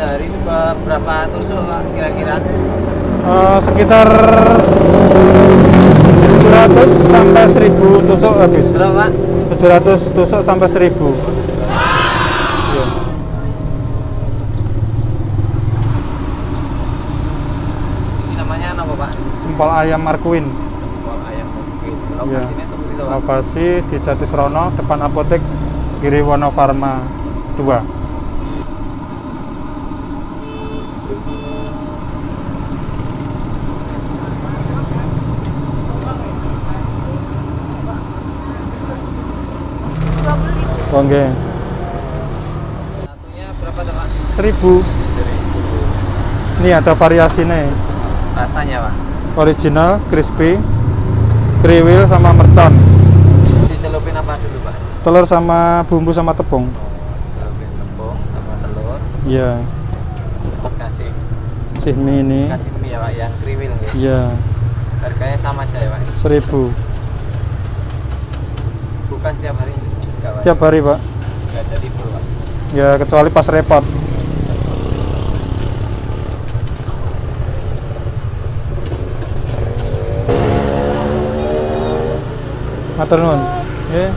sehari itu berapa tusuk Pak kira-kira? Sekitar 700 sampai 1000 tusuk habis. Berapa? 700 tusuk sampai 1000. Iya. Ini namanya apa Pak? Sempol ayam Markuin. Sempol ayam mungkin. Iya. Lokasinya itu itu Pak. Lokasi di Jatisrono depan apotek Giriwono Farma 2. Oke. Satunya berapa tuh Pak? 1000. Ini ada variasinya. Rasanya Pak? Original, crispy, kriwil sama mercon. Dicelupin apa dulu Pak? Telur sama bumbu sama tepung. Celupin tepung sama telur. Iya. Kasih Mie ini. kasih mie ya Pak yang kriwil nggih. Iya. Harganya sama aja ya Pak? 1000. Buka setiap hari? Enggak Pak? Tiap hari, Pak. Enggak ada libur Pak? Ya, kecuali pas repot. Matur nuwun. Nggih.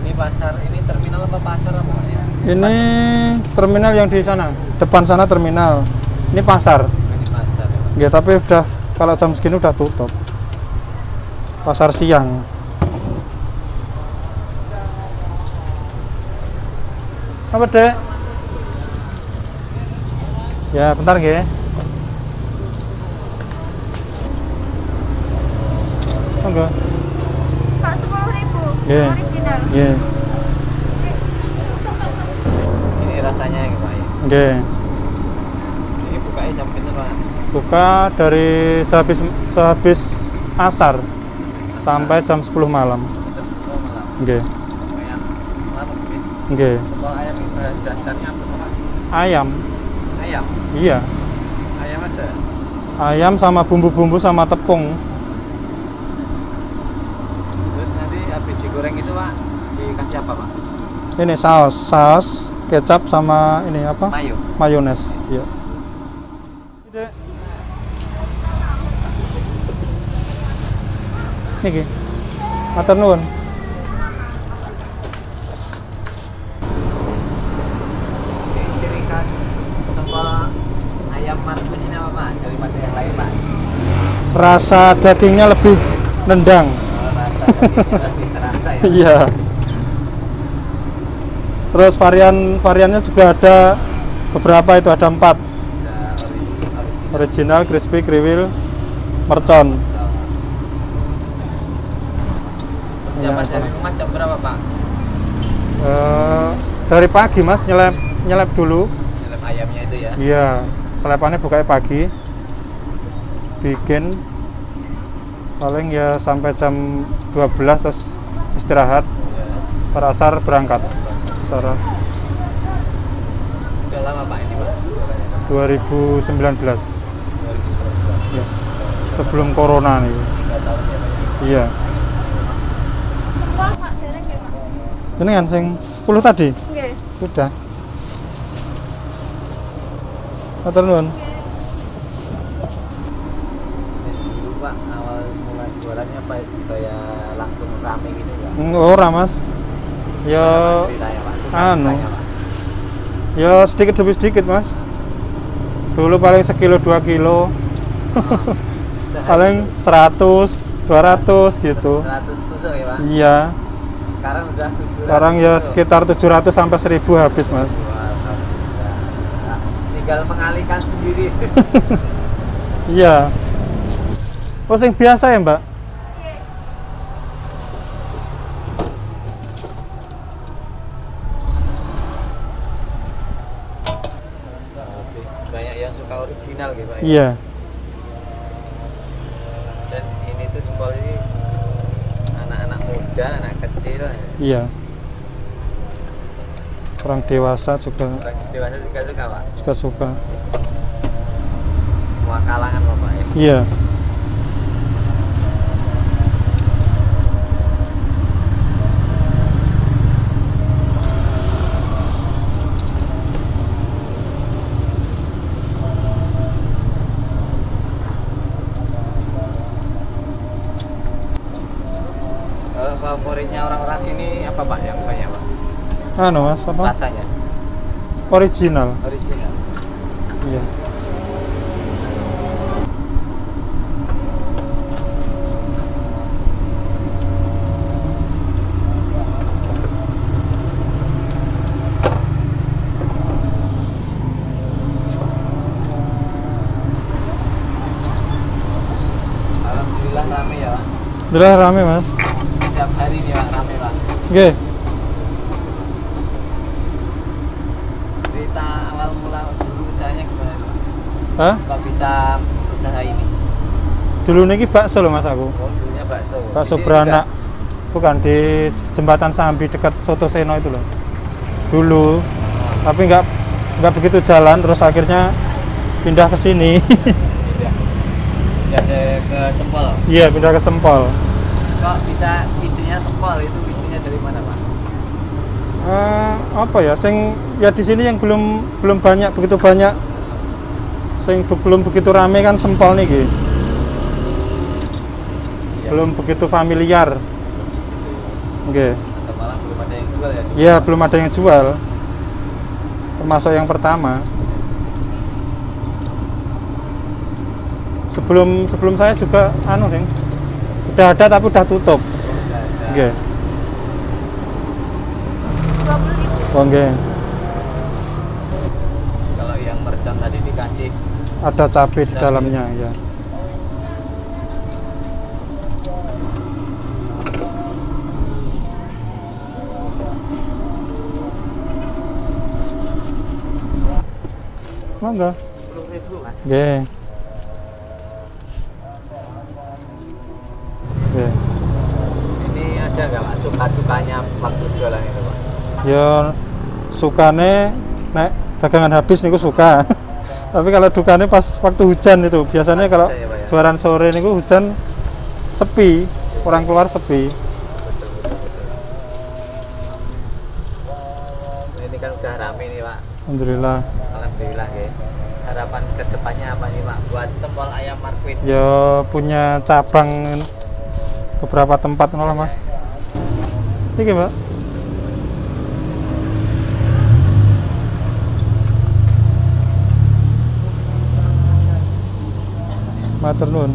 Ini pasar, ini terminal apa pasar apa Pak ya? Ini terminal yang di sana. Depan sana terminal. Ini pasar. Ini pasar ya Pak? Ya, tapi udah kalau jam segini udah tutup. Pasar siang. Apa, Dek? Ya, bentar nggih. Monggo. Pak 10.000 Nggih. original. Nggih. Ini rasanya ya Pak ya? Nggih. Ini bukanya jam pinten Pak? Buka dari sehabis asar sampai jam 10 malam. Jam 10 malam. Nggih. Lumayan malam bis. Nggih. Sempol ayam ini dasarnya apa Pak? Ayam. Ayam? Iya. Ayam aja? Ayam sama bumbu-bumbu sama tepung. Terus nanti habis digoreng itu Pak, dikasih apa Pak? Ini saus, kecap sama ini apa? Mayo? Mayones. Iya. Dek. Niki. Matur nuwun. Ini ciri khas sempol ayam Markuin ini apa Pak? Daripada yang lain Pak? Rasa dagingnya lebih nendang. Oh, rasa dagingnya lebih terasa ya? Iya. Terus variannya juga ada beberapa, itu ada 4. Ada Original, crispy, kriwil, mercon. Persiapan Ya, dari panas. rumah jam berapa Pak? Dari pagi Mas, nyelep dulu. Dalam ayamnya itu ya? Iya, selepannya bukanya pagi. Bikin paling ya sampai jam 12 terus istirahat. Ya. Per asar berangkat. Asar Udah lama Pak ini Pak? 2019. 2019. Yes. Sebelum corona nih. 3 tahun ya Pak ya? Iya. Wah, Pak dereng ya, Pak. Ini kan sing 10 tadi. Nggih. Sudah. Matur nuwun. Dulu Pak, awal mulai jualannya Pak supaya langsung rame gitu ya? Ora, Mas. Ya Ceritanya Pak, anu. ceritanya, Pak. ya sedikit demi sedikit, Mas. Dulu paling sekilo 2 kilo. Sehari Paling 100, 200 gitu. 100 tusuk ya Pak? Iya. Sekarang udah 700 Sekarang ya tusuk. sekitar 700 sampai 1000 habis, Mas. Wah, alhamdulillah. Nah, tinggal mengalihkan sendiri. Iya. Oh, sing biasa ya, Mbak? Banyak yang suka original gitu Pak ya? Iya. Dan ini tuh sempol ini anak-anak muda, anak kecil, Iya. Orang dewasa juga orang dewasa juga suka Pak. suka. Semua kalangan Bapak ya. Iya. yang banyak Pak? Anu mas, apa? Rasanya Original. original. Iya. Alhamdulillah rame ya Pak. Udah rame mas. Setiap hari nih Pak rame Pak. Oke. Cerita awal mula dulu usahanya gimana Pak? Hah? Kok bisa usaha ini? Dulu niki bakso loh mas aku. Oh dulunya bakso. Bakso Di sini beranak. Bukan di jembatan Sambi dekat Soto Seno itu loh. Dulu. Tapi nggak begitu jalan, terus akhirnya pindah ke sini. Juga. Pindah ke Sempol. Iya, pindah ke Sempol. Kok bisa idenya Sempol? Itu idenya dari mana Pak? Apa ya? Sing ya di sini yang belum begitu banyak. Sing belum begitu rame kan Sempol nih, Iya. belum begitu familiar. Oke. Atau malah belum ada yang jual ya? Iya, belum ada yang jual. Termasuk yang pertama. Sebelum saya juga anu, Ding. Udah ada tapi udah tutup. Oh, udah ada. Oke. 20.000. Oke. Kalau yang mercon tadi dikasih Ada cabai di dalamnya ya. Mangga. 10.000 Mas. Oke. Oke. Ini ada nggak Pak suka dukanya waktu jualan itu Pak? Ya sukane nek dagangan habis niku suka. Tapi kalau dukane pas waktu hujan itu biasanya Pas kalau hujan ya, Pak, ya? jualan sore niku hujan sepi, orang keluar sepi. Betul. Nah, ini kan udah rame nih Pak. Alhamdulillah. Alhamdulillah ya. Harapan kedepannya apa nih Pak buat Sempol Ayam Marqueen? Ya punya cabang beberapa tempat ngono lah, Mas. Iki, Mbak. Matur nuwun.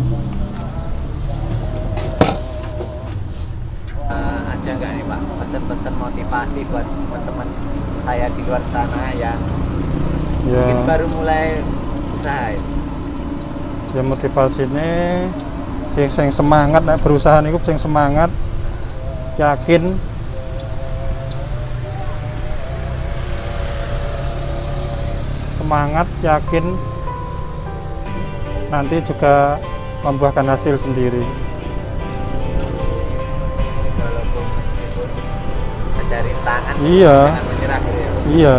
Ada nggak nih Pak pesan-pesan motivasi buat teman-teman saya di luar sana yang mungkin Ya, baru mulai usaha ini? ya motivasine sing semangat nek berusaha niku sing semangat, yakin. Semangat, yakin, nanti juga membuahkan hasil sendiri. Walaupun meskipun ada rintangan Iya. jangan menyerah gitu ya. Iya.